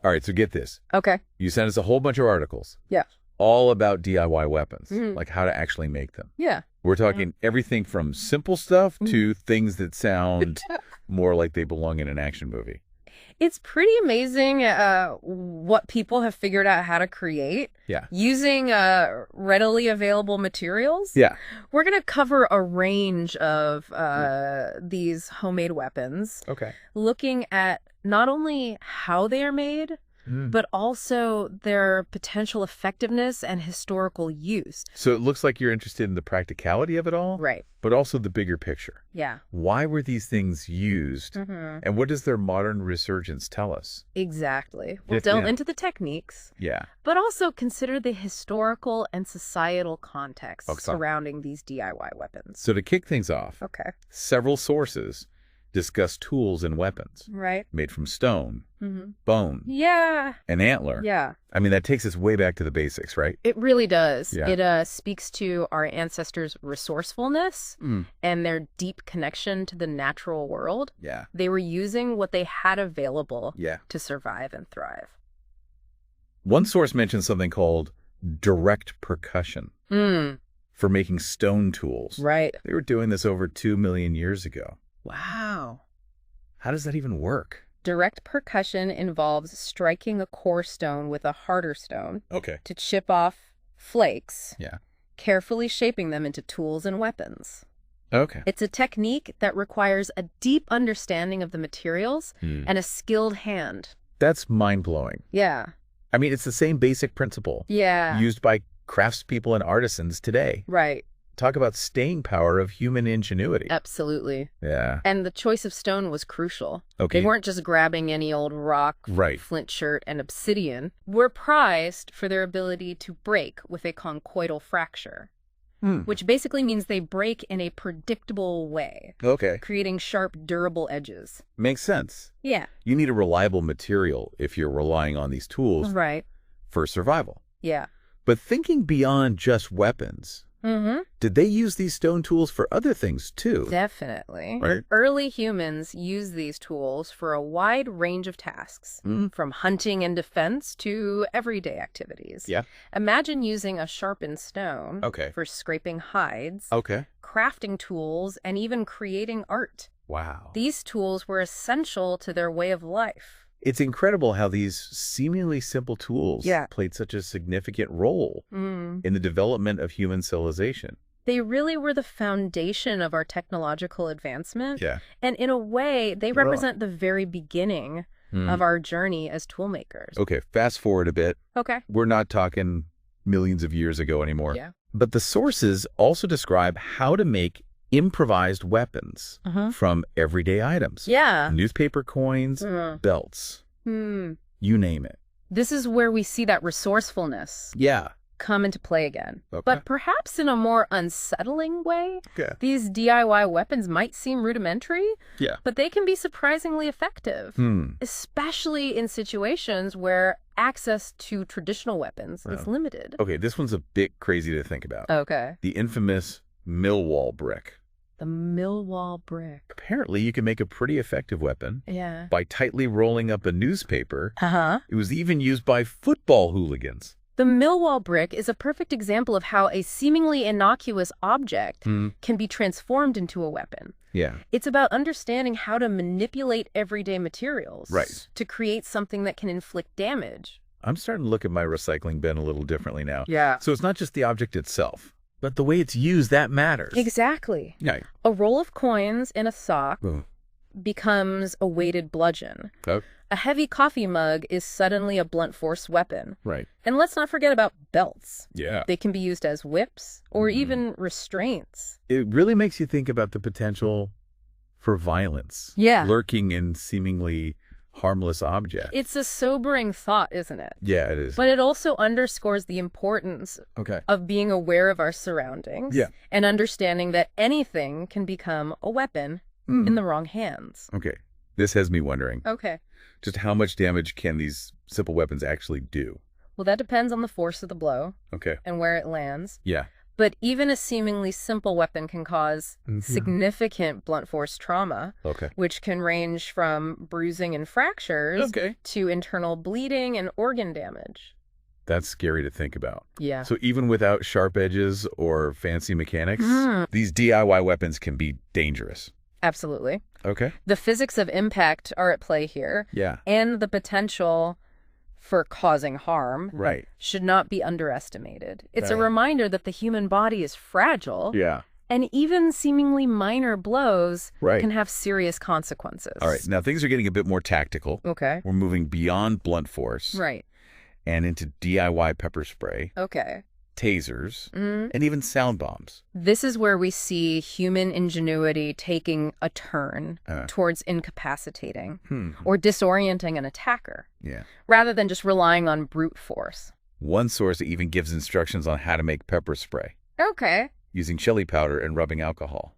All right, so get this. Okay. You sent us a whole bunch of articles. Yeah. All about DIY weapons, like how to actually make them. Yeah. We're talking everything from simple stuff to things that sound more like they belong in an action movie. It's pretty amazing what people have figured out how to create using readily available materials. Yeah. We're going to cover a range of these homemade weapons. Okay. Looking at not only how they are made, but also their potential effectiveness and historical use. So it looks like you're interested in the practicality of it all. Right. But also the bigger picture. Yeah. Why were these things used? And what does their modern resurgence tell us? Exactly. We'll delve into the techniques. Yeah. But also consider the historical and societal context surrounding these DIY weapons. So to kick things off, several sources discuss tools and weapons. Right. Made from stone, bone, and antler. Yeah. I mean, that takes us way back to the basics, right? It really does. Yeah. It speaks to our ancestors' resourcefulness and their deep connection to the natural world. Yeah. They were using what they had available to survive and thrive. One source mentions something called direct percussion for making stone tools. Right. They were doing this over 2 million years ago. Wow. How does that even work? Direct percussion involves striking a core stone with a harder stone to chip off flakes, carefully shaping them into tools and weapons. Okay. It's a technique that requires a deep understanding of the materials and a skilled hand. That's mind-blowing. Yeah. I mean, it's the same basic principle used by craftspeople and artisans today. Right. Talk about staying power of human ingenuity. Absolutely. Yeah. And the choice of stone was crucial. Okay. They weren't just grabbing any old rock, flint shirt, and obsidian. Were prized for their ability to break with a conchoidal fracture, which basically means they break in a predictable way. Okay. Creating sharp, durable edges. Makes sense. Yeah. You need a reliable material if you're relying on these tools for survival. Yeah. But thinking beyond just weapons, did they use these stone tools for other things too? Definitely. Right. Early humans used these tools for a wide range of tasks, from hunting and defense to everyday activities. Yeah. Imagine using a sharpened stone for scraping hides, crafting tools, and even creating art. Wow. These tools were essential to their way of life. It's incredible how these seemingly simple tools played such a significant role in the development of human civilization. They really were the foundation of our technological advancement. Yeah. And in a way, they represent the very beginning of our journey as tool makers. Okay, fast forward a bit. Okay. We're not talking millions of years ago anymore. Yeah. But the sources also describe how to make improvised weapons from everyday items. Yeah. Newspaper coins, belts, you name it. This is where we see that resourcefulness come into play again. Okay. But perhaps in a more unsettling way. Okay. These DIY weapons might seem rudimentary, but they can be surprisingly effective, especially in situations where access to traditional weapons is limited. Okay, this one's a bit crazy to think about. Okay. The infamous Millwall brick. The Millwall brick. Apparently, you can make a pretty effective weapon Yeah. by tightly rolling up a newspaper. It was even used by football hooligans. The Millwall brick is a perfect example of how a seemingly innocuous object can be transformed into a weapon. Yeah. It's about understanding how to manipulate everyday materials to create something that can inflict damage. I'm starting to look at my recycling bin a little differently now. Yeah. So it's not just the object itself, but the way it's used that matters. Exactly. Yeah. A roll of coins in a sock becomes a weighted bludgeon. A heavy coffee mug is suddenly a blunt force weapon. Right. And let's not forget about belts. Yeah. They can be used as whips or even restraints. It really makes you think about the potential for violence lurking in seemingly harmless objects. It's a sobering thought, isn't it? Yeah, it is. But it also underscores the importance of being aware of our surroundings and understanding that anything can become a weapon in the wrong hands. Okay. This has me wondering. Okay. Just how much damage can these simple weapons actually do? Well, that depends on the force of the blow and where it lands. Yeah. But even a seemingly simple weapon can cause significant blunt force trauma, which can range from bruising and fractures to internal bleeding and organ damage. That's scary to think about. Yeah. So even without sharp edges or fancy mechanics, these DIY weapons can be dangerous. Absolutely. Okay. The physics of impact are at play here. Yeah. And the potential for causing harm should not be underestimated. It's a reminder that the human body is fragile. Yeah. And even seemingly minor blows can have serious consequences. All right. Now things are getting a bit more tactical. Okay. We're moving beyond blunt force. Right. And into DIY pepper spray. Okay. Tasers, and even sound bombs. This is where we see human ingenuity taking a turn towards incapacitating or disorienting an attacker, rather than just relying on brute force. One source even gives instructions on how to make pepper spray. Okay. Using chili powder and rubbing alcohol.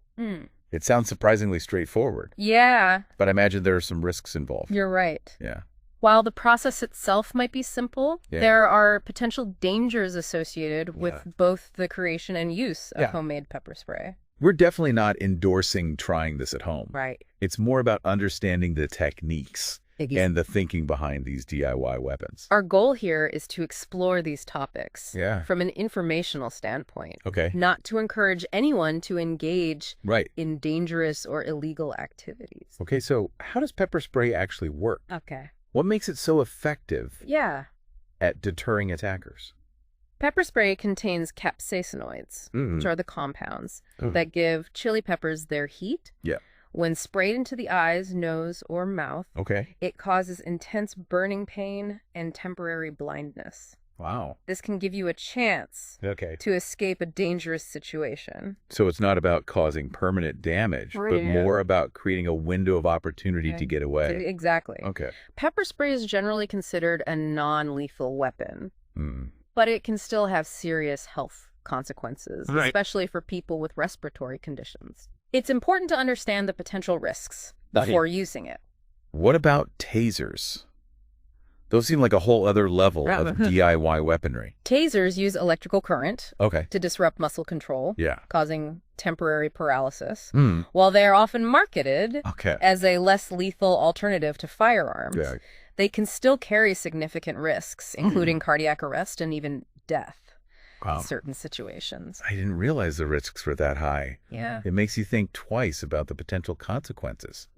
It sounds surprisingly straightforward. Yeah. But I imagine there are some risks involved. You're right. Yeah. While the process itself might be simple, there are potential dangers associated with both the creation and use of homemade pepper spray. We're definitely not endorsing trying this at home. Right. It's more about understanding the techniques and the thinking behind these DIY weapons. Our goal here is to explore these topics from an informational standpoint, not to encourage anyone to engage in dangerous or illegal activities. Okay, so how does pepper spray actually work? Okay. What makes it so effective at deterring attackers? Pepper spray contains capsaicinoids, which are the compounds that give chili peppers their heat. Yeah. When sprayed into the eyes, nose, or mouth, it causes intense burning pain and temporary blindness. Wow. This can give you a chance to escape a dangerous situation. So it's not about causing permanent damage, but more about creating a window of opportunity to get away. Exactly. Okay. Pepper spray is generally considered a non-lethal weapon, but it can still have serious health consequences, especially for people with respiratory conditions. It's important to understand the potential risks before using it. What about tasers? Those seem like a whole other level of DIY weaponry. Tasers use electrical current to disrupt muscle control, causing temporary paralysis, while they are often marketed as a less lethal alternative to firearms. They can still carry significant risks, including cardiac arrest and even death in certain situations. I didn't realize the risks were that high. Yeah. It makes you think twice about the potential consequences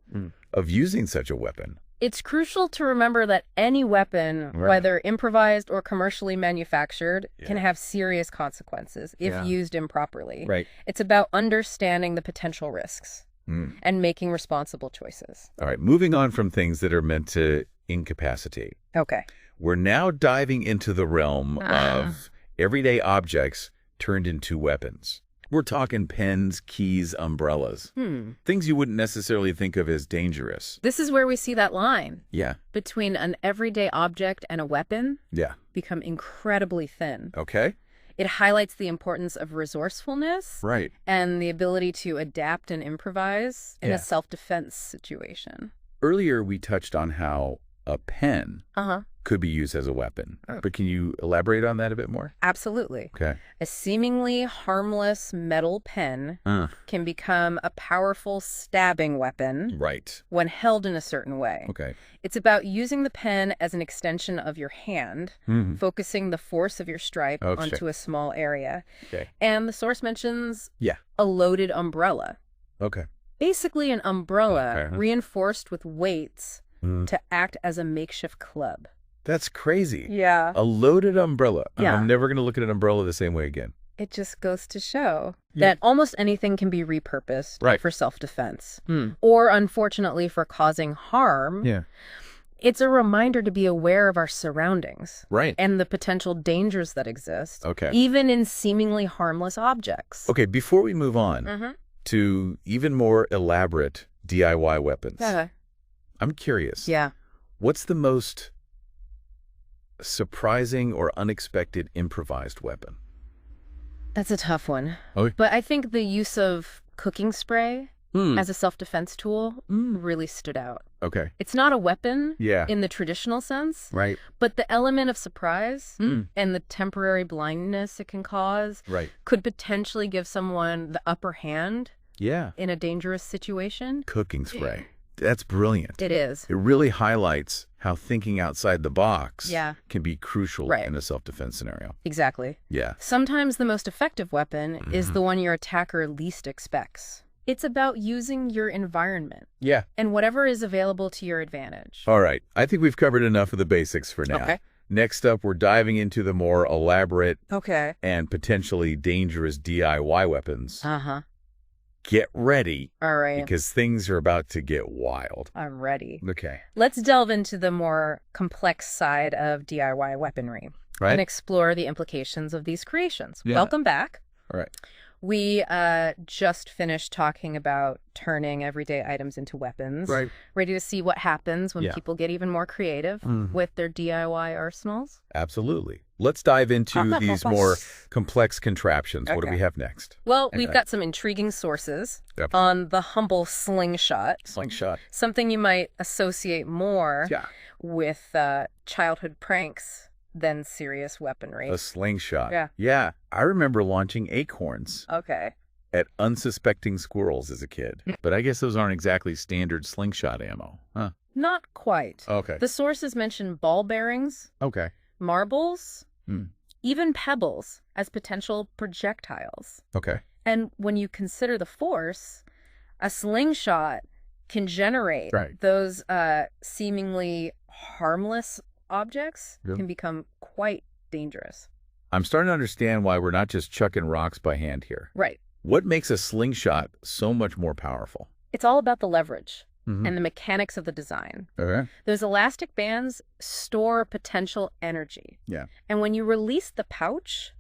of using such a weapon. It's crucial to remember that any weapon, whether improvised or commercially manufactured, can have serious consequences if used improperly. It's about understanding the potential risks and making responsible choices. All right, moving on from things that are meant to incapacitate. Okay. We're now diving into the realm of everyday objects turned into weapons. We're talking pens, keys, umbrellas. Things you wouldn't necessarily think of as dangerous. This is where we see that line. Yeah. Between an everyday object and a weapon. Yeah. Become incredibly thin. Okay. It highlights the importance of resourcefulness. Right. And the ability to adapt and improvise in a self-defense situation. Earlier, we touched on how a pen could be used as a weapon. But can you elaborate on that a bit more? Absolutely. Okay. A seemingly harmless metal pen can become a powerful stabbing weapon when held in a certain way. Okay. It's about using the pen as an extension of your hand, focusing the force of your strike onto a small area. Okay. And the source mentions a loaded umbrella. Okay. Basically an umbrella reinforced with weights to act as a makeshift club. That's crazy. Yeah. A loaded umbrella. Yeah. I'm never going to look at an umbrella the same way again. It just goes to show that almost anything can be repurposed for self-defense or, unfortunately, for causing harm. Yeah. It's a reminder to be aware of our surroundings and the potential dangers that exist, even in seemingly harmless objects. Okay, before we move on to even more elaborate DIY weapons, I'm curious. Yeah. What's the most surprising or unexpected improvised weapon? That's a tough one. Oh. But I think the use of cooking spray as a self-defense tool really stood out. Okay. It's not a weapon Yeah. in the traditional sense, Right. but the element of surprise and the temporary blindness it can cause could potentially give someone the upper hand in a dangerous situation. Cooking spray. That's brilliant. It is. It really highlights how thinking outside the box can be crucial Right. in a self-defense scenario. Exactly. Yeah. Sometimes the most effective weapon is the one your attacker least expects. It's about using your environment Yeah. and whatever is available to your advantage. All right. I think we've covered enough of the basics for now. Okay. Next up, we're diving into the more elaborate and potentially dangerous DIY weapons. Uh-huh. Get ready. All right. Because things are about to get wild. I'm ready. Okay. Let's delve into the more complex side of DIY weaponry and explore the implications of these creations. Yeah. Welcome back. All right. We just finished talking about turning everyday items into weapons. Right. Ready to see what happens when people get even more creative with their DIY arsenals? Absolutely. Let's dive into these more complex contraptions. What do we have next? Well, we've got some intriguing sources on the humble slingshot. Slingshot. Something you might associate more with childhood pranks than serious weaponry. A slingshot. Yeah. Yeah. I remember launching acorns at unsuspecting squirrels as a kid. But I guess those aren't exactly standard slingshot ammo. Huh. Not quite. Okay. The sources mention ball bearings, Okay. marbles, even pebbles as potential projectiles. Okay. And when you consider the force, a slingshot can generate those seemingly harmless objects can become quite dangerous. I'm starting to understand why we're not just chucking rocks by hand here. Right. What makes a slingshot so much more powerful? It's all about the leverage and the mechanics of the design. Okay. Those elastic bands store potential energy. Yeah. And when you release the pouch,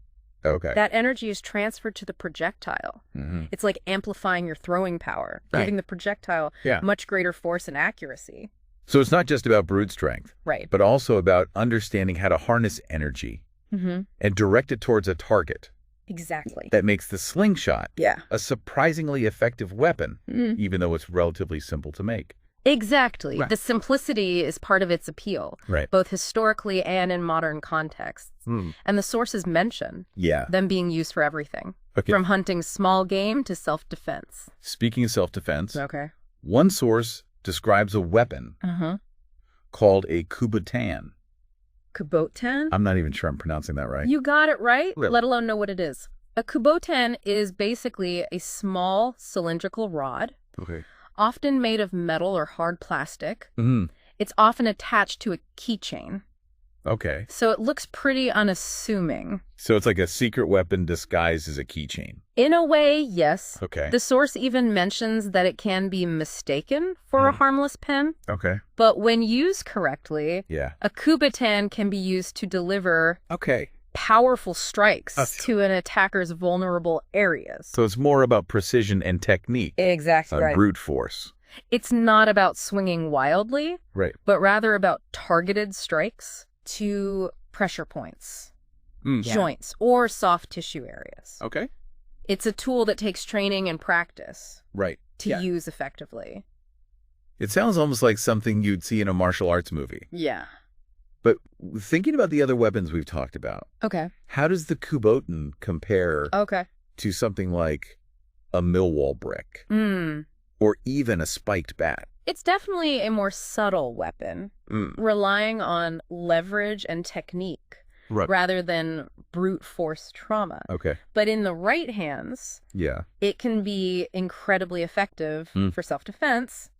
that energy is transferred to the projectile. It's like amplifying your throwing power, giving the projectile much greater force and accuracy. So it's not just about brute strength, but also about understanding how to harness energy and direct it towards a target. Exactly. That makes the slingshot a surprisingly effective weapon, even though it's relatively simple to make. Exactly. The simplicity is part of its appeal, both historically and in modern contexts. And the sources mention them being used for everything, from hunting small game to self-defense. Speaking of self-defense, one source describes a weapon called a kubotan. Kubotan? I'm not even sure I'm pronouncing that right. You got it right, let alone know what it is. A kubotan is basically a small cylindrical rod, often made of metal or hard plastic. It's often attached to a keychain. Okay. So it looks pretty unassuming. So it's like a secret weapon disguised as a keychain. In a way, yes. Okay. The source even mentions that it can be mistaken for a harmless pen. Okay. But when used correctly, a kubotan can be used to deliver powerful strikes to an attacker's vulnerable areas. So it's more about precision and technique. Exactly right. Brute force. It's not about swinging wildly, but rather about targeted strikes to pressure points, joints, or soft tissue areas. Okay. It's a tool that takes training and practice to use effectively. It sounds almost like something you'd see in a martial arts movie. Yeah. But thinking about the other weapons we've talked about, how does the kubotan compare to something like a Millwall brick or even a spiked bat? It's definitely a more subtle weapon, relying on leverage and technique rather than brute force trauma. But in the right hands, it can be incredibly effective for self-defense.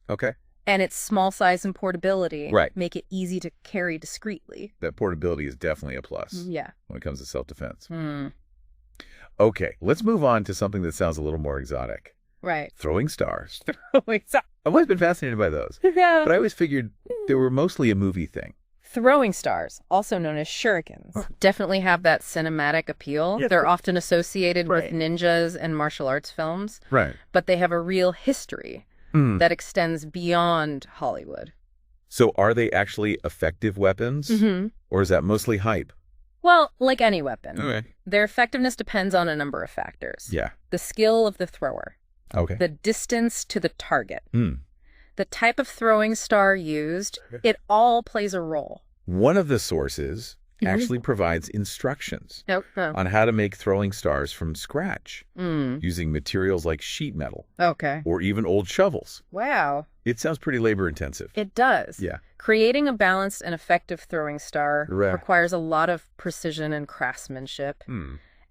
And its small size and portability make it easy to carry discreetly. That portability is definitely a plus when it comes to self-defense. Okay, let's move on to something that sounds a little more exotic. Throwing stars. I've always been fascinated by those. But I always figured they were mostly a movie thing. Throwing stars, also known as shurikens, definitely have that cinematic appeal. They're often associated with ninjas and martial arts films. But they have a real history that extends beyond Hollywood. So are they actually effective weapons? Or is that mostly hype? Well, like any weapon, their effectiveness depends on a number of factors. The skill of the thrower, Okay. the distance to the target, the type of throwing star used, it all plays a role. One of the sources actually provides instructions on how to make throwing stars from scratch using materials like sheet metal or even old shovels. Wow. It sounds pretty labor-intensive. It does. Yeah. Creating a balanced and effective throwing star requires a lot of precision and craftsmanship.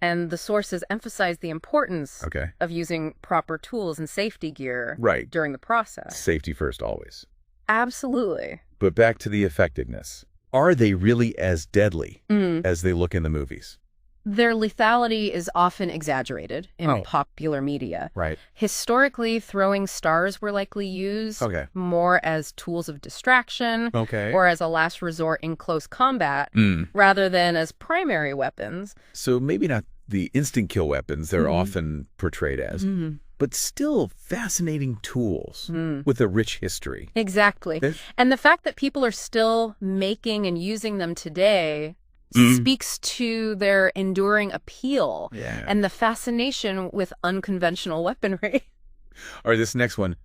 And the sources emphasize the importance of using proper tools and safety gear during the process. Safety first always. Absolutely. But back to the effectiveness. Are they really as deadly as they look in the movies? Their lethality is often exaggerated in popular media. Right. Historically, throwing stars were likely used more as tools of distraction or as a last resort in close combat rather than as primary weapons. So maybe not the instant kill weapons they're often portrayed as, but still fascinating tools with a rich history. Exactly. And the fact that people are still making and using them today speaks to their enduring appeal and the fascination with unconventional weaponry. All right, this next one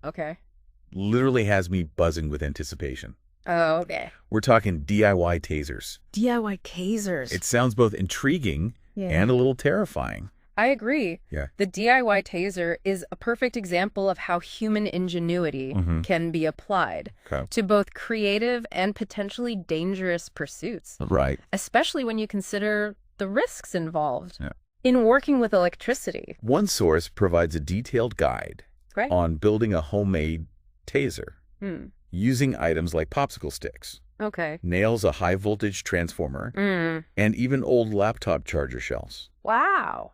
literally has me buzzing with anticipation. Oh, okay. We're talking DIY tasers. DIY tasers. It sounds both intriguing and a little terrifying. I agree. Yeah. The DIY taser is a perfect example of how human ingenuity can be applied to both creative and potentially dangerous pursuits. Right. Especially when you consider the risks involved in working with electricity. One source provides a detailed guide on building a homemade taser using items like popsicle sticks. Nails, a high-voltage transformer, and even old laptop charger shells. Wow.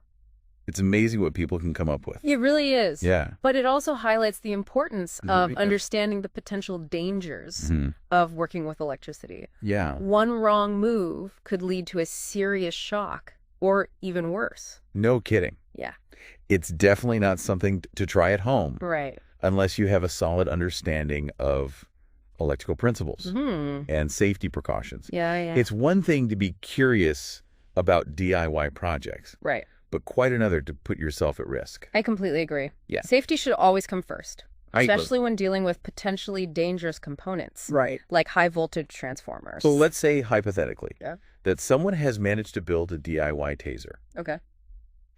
It's amazing what people can come up with. It really is. Yeah. But it also highlights the importance of understanding the potential dangers of working with electricity. Yeah. One wrong move could lead to a serious shock or even worse. No kidding. Yeah. It's definitely not something to try at home. Right. Unless you have a solid understanding of electrical principles and safety precautions. Yeah. It's one thing to be curious about DIY projects. Right. But quite another to put yourself at risk. I completely agree. Yeah. Safety should always come first, especially when dealing with potentially dangerous components. Right. Like high-voltage transformers. So let's say, hypothetically, that someone has managed to build a DIY taser. Okay.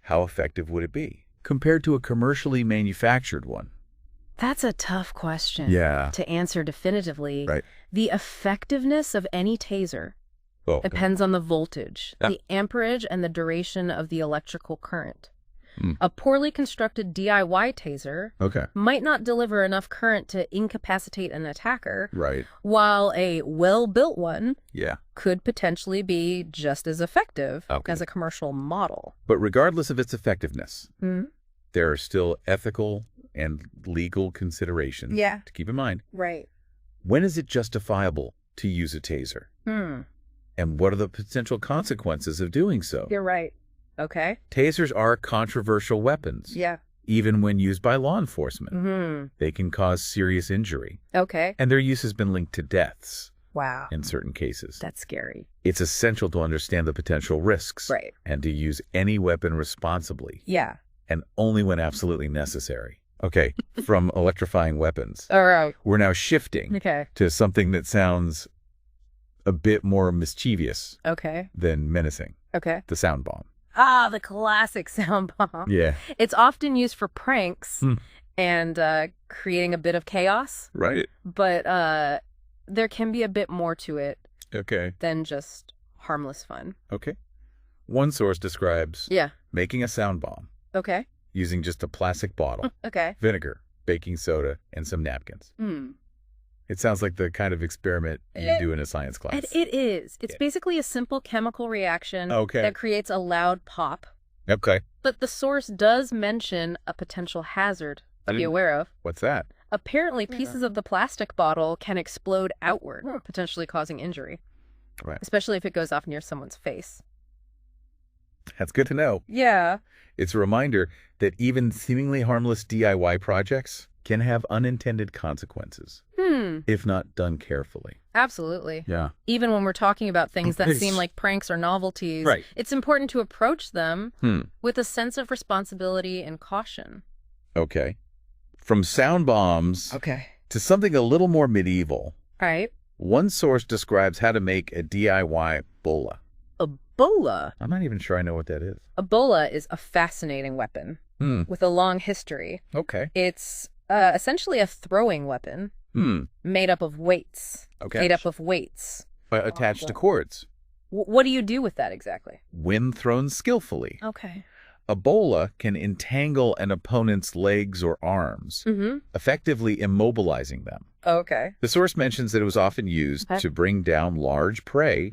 How effective would it be compared to a commercially manufactured one? That's a tough question to answer definitively. Right. The effectiveness of any taser depends on the voltage, the amperage, and the duration of the electrical current. A poorly constructed DIY taser might not deliver enough current to incapacitate an attacker, while a well-built one could potentially be just as effective as a commercial model. But regardless of its effectiveness, there are still ethical and legal considerations to keep in mind. Right. When is it justifiable to use a taser? And what are the potential consequences of doing so? You're right. Okay. Tasers are controversial weapons. Yeah. Even when used by law enforcement. They can cause serious injury. Okay. And their use has been linked to deaths. Wow. In certain cases. That's scary. It's essential to understand the potential risks. Right. And to use any weapon responsibly. Yeah. And only when absolutely necessary. Okay, from electrifying weapons. All right. We're now shifting to something that sounds a bit more mischievous than menacing. Okay. The sound bomb. Ah, the classic sound bomb. Yeah. It's often used for pranks and creating a bit of chaos. Right. But there can be a bit more to it than just harmless fun. Okay. One source describes making a sound bomb. Okay. Using just a plastic bottle, vinegar, baking soda, and some napkins. It sounds like the kind of experiment you do in a science class. It is. It's basically a simple chemical reaction that creates a loud pop. Okay. But the source does mention a potential hazard to be aware of. What's that? Apparently, pieces of the plastic bottle can explode outward, potentially causing injury. Right. Especially if it goes off near someone's face. That's good to know. Yeah. It's a reminder that even seemingly harmless DIY projects can have unintended consequences, if not done carefully. Absolutely. Yeah. Even when we're talking about things that seem like pranks or novelties, it's important to approach them with a sense of responsibility and caution. Okay. From sound bombs to something a little more medieval. All right. One source describes how to make a DIY bola. A bola? I'm not even sure I know what that is. A bola is a fascinating weapon with a long history. Okay. It's essentially a throwing weapon made up of weights. Okay. Made up of weights. Attached to cords. What do you do with that exactly? When thrown skillfully. Okay. A bola can entangle an opponent's legs or arms, effectively immobilizing them. Okay. The source mentions that it was often used to bring down large prey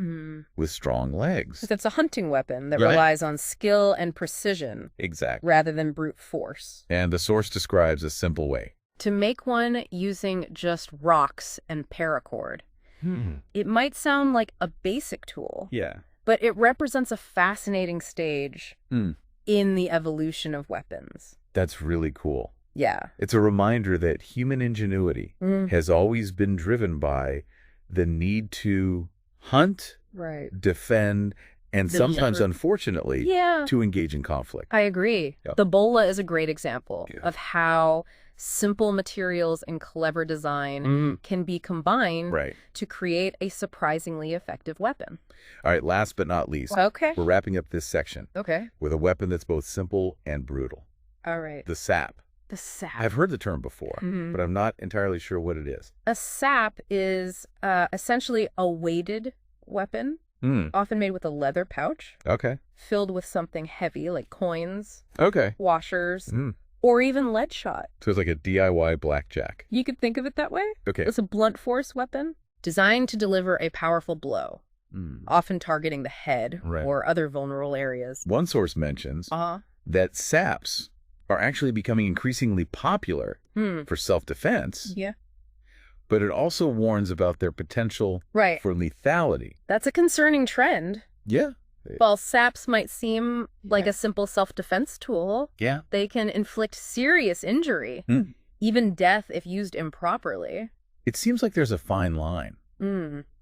with strong legs. It's a hunting weapon that relies on skill and precision. Exactly. Rather than brute force. And the source describes a simple way. To make one using just rocks and paracord. It might sound like a basic tool. Yeah. But it represents a fascinating stage in the evolution of weapons. That's really cool. Yeah. It's a reminder that human ingenuity has always been driven by the need to hunt, defend, and sometimes, unfortunately, to engage in conflict. I agree. Yep. The bola is a great example of how simple materials and clever design can be combined to create a surprisingly effective weapon. All right, last but not least, we're wrapping up this section with a weapon that's both simple and brutal. All right. The sap. The sap. I've heard the term before, but I'm not entirely sure what it is. A sap is essentially a weighted weapon, often made with a leather pouch. Filled with something heavy like coins, washers, or even lead shot. So it's like a DIY blackjack. You could think of it that way. It's a blunt force weapon designed to deliver a powerful blow, often targeting the head or other vulnerable areas. One source mentions that saps are actually becoming increasingly popular for self-defense. Yeah. But it also warns about their potential for lethality. That's a concerning trend. Yeah. While saps might seem like a simple self-defense tool, they can inflict serious injury, even death if used improperly. It seems like there's a fine line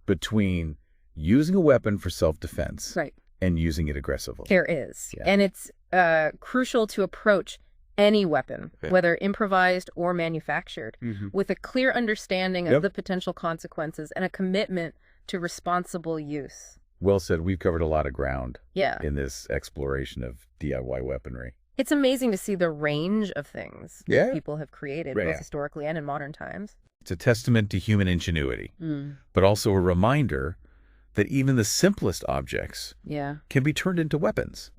between using a weapon for self-defense and using it aggressively. There is. And it's crucial to approach any weapon, whether improvised or manufactured, with a clear understanding of the potential consequences and a commitment to responsible use. Well said. We've covered a lot of ground in this exploration of DIY weaponry. It's amazing to see the range of things people have created, both historically and in modern times. It's a testament to human ingenuity, but also a reminder that even the simplest objects can be turned into weapons.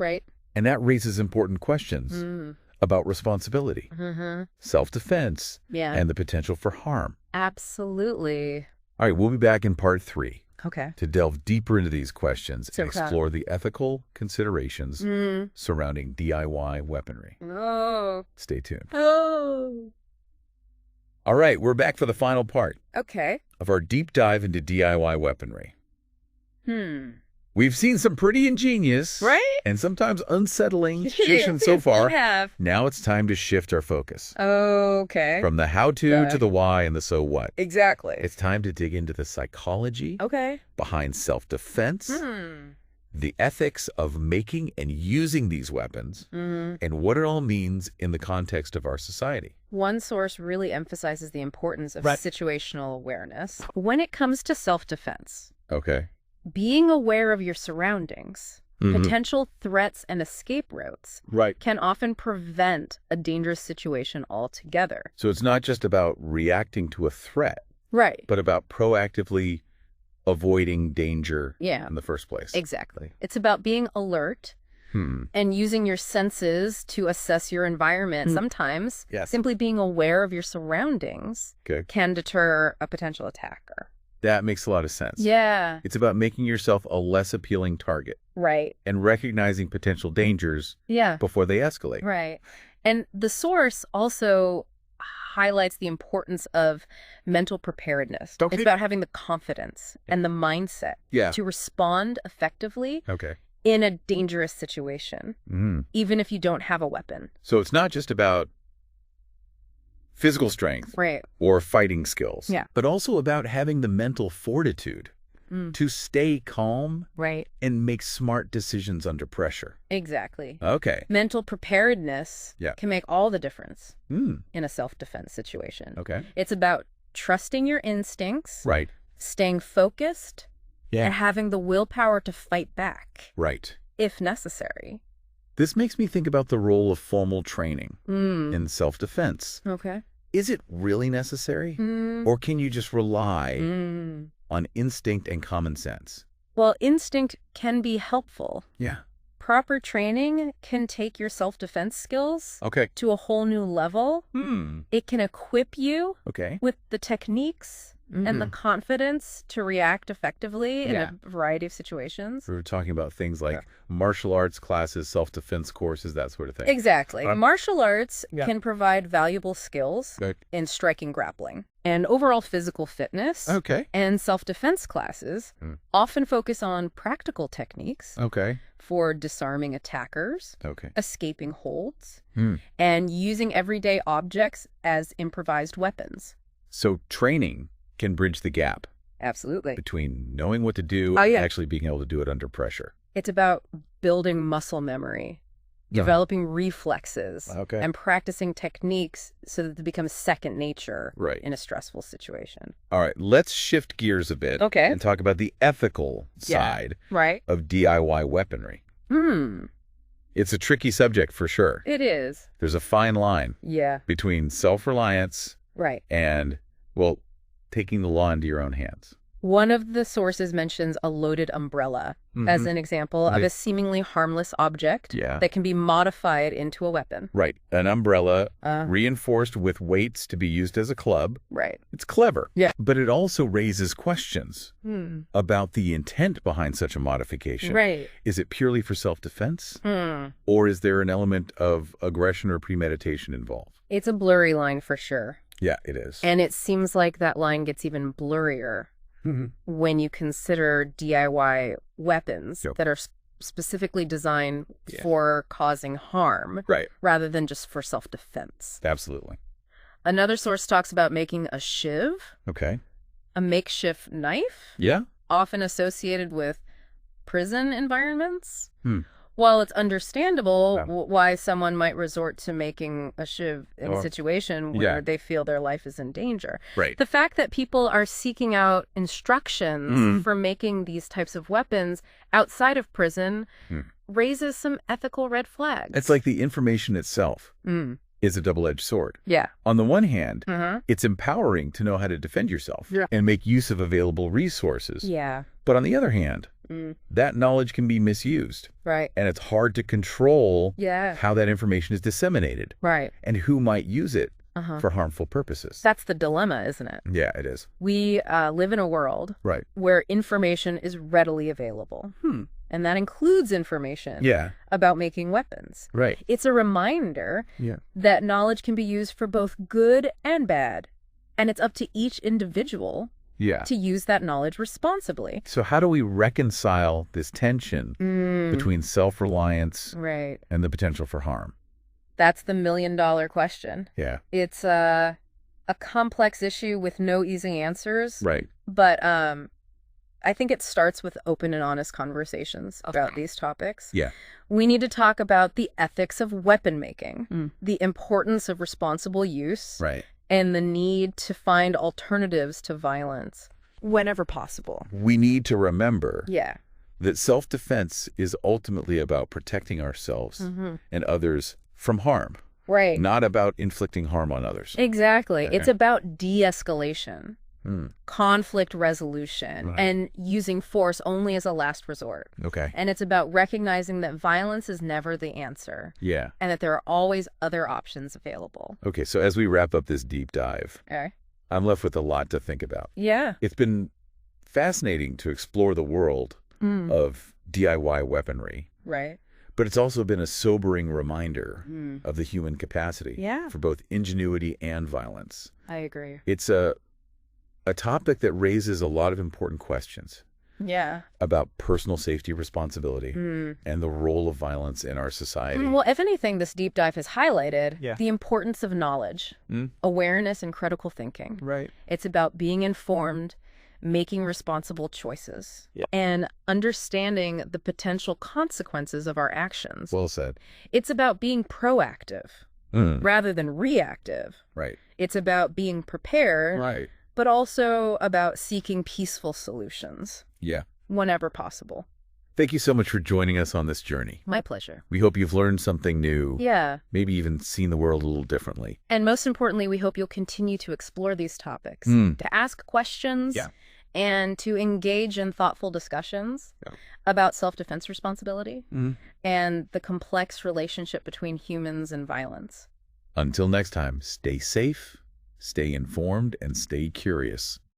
And that raises important questions about responsibility, self-defense, and the potential for harm. Absolutely. All right, we'll be back in part 3. To delve deeper into these questions and explore the ethical considerations surrounding DIY weaponry. Stay tuned. All right, we're back for the final part of our deep dive into DIY weaponry. We've seen some pretty ingenious and sometimes unsettling traditions so far. Now it's time to shift our focus. From the how-to to the why and the so what. Exactly. It's time to dig into the psychology behind self-defense, the ethics of making and using these weapons, and what it all means in the context of our society. One source really emphasizes the importance of situational awareness when it comes to self-defense. Being aware of your surroundings, potential threats and escape routes can often prevent a dangerous situation altogether. So it's not just about reacting to a threat, but about proactively avoiding danger in the first place. Exactly. It's about being alert and using your senses to assess your environment. Sometimes simply being aware of your surroundings can deter a potential attacker. That makes a lot of sense. Yeah. It's about making yourself a less appealing target. And recognizing potential dangers before they escalate. And the source also highlights the importance of mental preparedness. It's about having the confidence and the mindset to respond effectively in a dangerous situation, even if you don't have a weapon. So it's not just about physical strength or fighting skills, but also about having the mental fortitude to stay calm Right. and make smart decisions under pressure. Exactly. Okay. Mental preparedness can make all the difference in a self-defense situation. Okay. It's about trusting your instincts, Right. staying focused, Yeah. and having the willpower to fight back Right. if necessary. This makes me think about the role of formal training in self-defense. Okay. Is it really necessary? Or can you just rely on instinct and common sense? Well, instinct can be helpful. Yeah. Proper training can take your self-defense skills to a whole new level. It can equip you with the techniques and the confidence to react effectively in a variety of situations. We were talking about things like martial arts classes, self-defense courses, that sort of thing. Exactly. Martial arts can provide valuable skills in striking, grappling, and overall physical fitness. And self-defense classes often focus on practical techniques for disarming attackers, escaping holds, and using everyday objects as improvised weapons. So training can bridge the gap. Absolutely. Between knowing what to do and actually being able to do it under pressure. It's about building muscle memory, developing reflexes, and practicing techniques so that they become second nature in a stressful situation. All right, let's shift gears a bit and talk about the ethical side of DIY weaponry. It's a tricky subject for sure. It is. There's a fine line between self-reliance and, well, taking the law into your own hands. One of the sources mentions a loaded umbrella as an example of a seemingly harmless object that can be modified into a weapon. Right. An umbrella reinforced with weights to be used as a club. Right. It's clever. But it also raises questions about the intent behind such a modification. Right. Is it purely for self-defense? Or is there an element of aggression or premeditation involved? It's a blurry line for sure. Yeah, it is. And it seems like that line gets even blurrier when you consider DIY weapons that are specifically designed for causing harm rather than just for self-defense. Absolutely. Another source talks about making a shiv, a makeshift knife, often associated with prison environments. While it's understandable why someone might resort to making a shiv in a situation where they feel their life is in danger. The fact that people are seeking out instructions for making these types of weapons outside of prison raises some ethical red flags. It's like the information itself is a double-edged sword. Yeah. On the one hand, it's empowering to know how to defend yourself and make use of available resources. Yeah. But on the other hand, that knowledge can be misused. Right. And it's hard to control how that information is disseminated. Right. And who might use it for harmful purposes. That's the dilemma, isn't it? Yeah, it is. We live in a world where information is readily available. And that includes information about making weapons. Right. It's a reminder that knowledge can be used for both good and bad. And it's up to each individual to use that knowledge responsibly. So how do we reconcile this tension between self-reliance and the potential for harm? That's the million-dollar question. Yeah. It's a complex issue with no easy answers. Right. But I think it starts with open and honest conversations about these topics. Yeah. We need to talk about the ethics of weapon making, the importance of responsible use, and the need to find alternatives to violence whenever possible. We need to remember that self-defense is ultimately about protecting ourselves and others from harm. Right. Not about inflicting harm on others. Exactly. It's about de-escalation, conflict resolution, and using force only as a last resort. And it's about recognizing that violence is never the answer. Yeah. And that there are always other options available. Okay, so as we wrap up this deep dive, I'm left with a lot to think about. Yeah. It's been fascinating to explore the world of DIY weaponry. Right. But it's also been a sobering reminder of the human capacity for both ingenuity and violence. I agree. It's a topic that raises a lot of important questions. Yeah. About personal safety responsibility and the role of violence in our society. Well, if anything, this deep dive has highlighted the importance of knowledge, awareness, and critical thinking. Right. It's about being informed, making responsible choices, and understanding the potential consequences of our actions. Well said. It's about being proactive rather than reactive. Right. It's about being prepared, right, but also about seeking peaceful solutions. Yeah. Whenever possible. Thank you so much for joining us on this journey. My pleasure. We hope you've learned something new. Yeah. Maybe even seen the world a little differently. And most importantly, we hope you'll continue to explore these topics, to ask questions, and to engage in thoughtful discussions about self-defense responsibility and the complex relationship between humans and violence. Until next time, stay safe, stay informed, and stay curious.